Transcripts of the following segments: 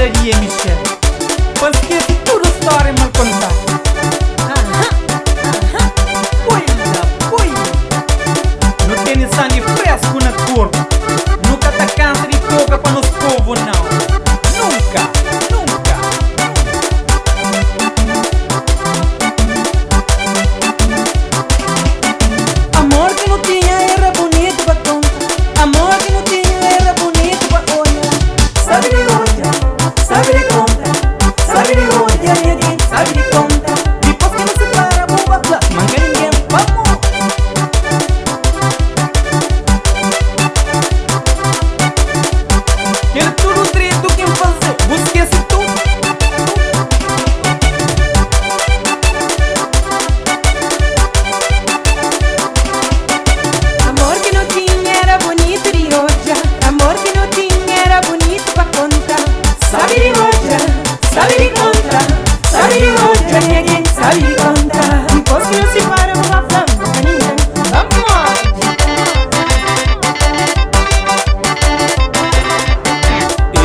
padaria, Michelle. Păi esquece tudo story mal contar. Não tem sangue fresco na corpo. Nunca tá câncer e toca para nos povo, não. Nunca, nunca. Amor que não tinha era bonito pra contar. Amor que não tinha era bonito pra olhar. Sabe de olhar, sabe de contar. Sabe de olhar e alguém sabe de contar. Depois que não se para, vou falar. Manga ninguém, vamos. Quero tudo direito quem fazer. Vou esquecer tudo. Amor que não tinha era bonito de olhar. Amor que não tinha era bonito pra contar. Sabe de olhar, sabe de contar. Sabe de olhar e alguém sabe de contar. Depois que não se para, vou falar. Manga ninguém, vamos.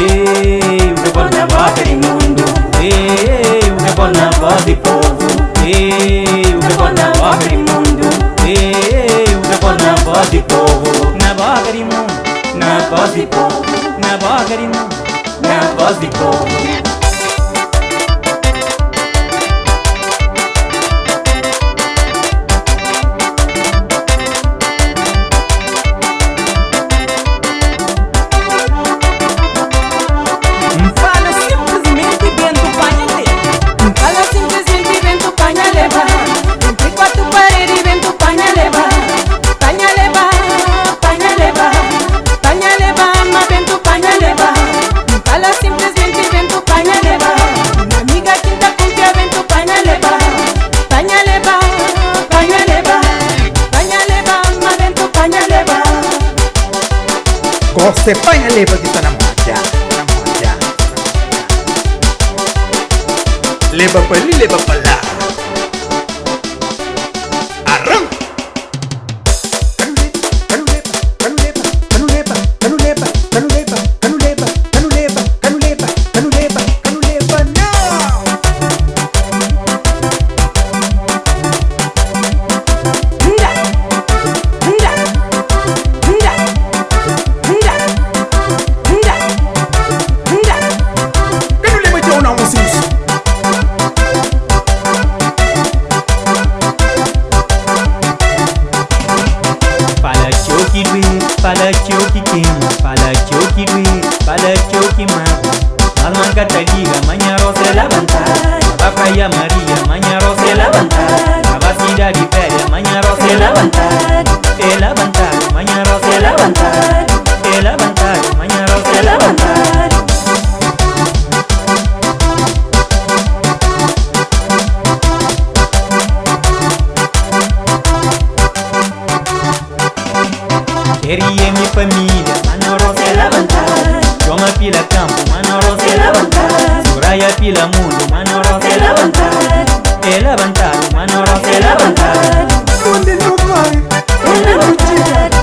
Ei, o rebol na voz do mundo. Ei, o rebol na voz do povo. Ei, o rebol na voz do mundo. Ei, o rebol na voz do povo. Na voz do mundo, na voz do povo. Na voz do mundo, na voz do povo. Fala simplesmente vento panha. Fala simplesmente vento panha leva. Entre quatro paredes vento panha leva. Panha leva, panha leva. Panha leva, mas vento panha leva. Fala simplesmente vento panha leva. Minha amiga quinta confia vento panha leva. Panha leva, panha leva. Panha leva, mas vento panha leva. Cose panha leva que tá na moda, na moda. Leva pra ali, leva pra lá. Arranca! Canuleba, canuleba, canuleba, canuleba, canuleba, canuleba, canuleba, canuleba, canuleba, não! Mira, mira, mira, mira, mira, mira. Canuleba de não, mocinho. Fala choque doer, fala choque queima. Fala choque doer, fala choque mata. Alma Cataliga, manhã roça levantar. A praia Maria, manhã roça levantar. A cidade velha, manhã roça levantar. É levantar, manhã roça levantar. É levantar, manhã roça levantar. Queria minha família, mano roça levantar. Toma pila campo, mano roça levantar. Soraya pila mundo, mano roça levantar. É levantar, mano roça levantar. Onde não vai? É levantar.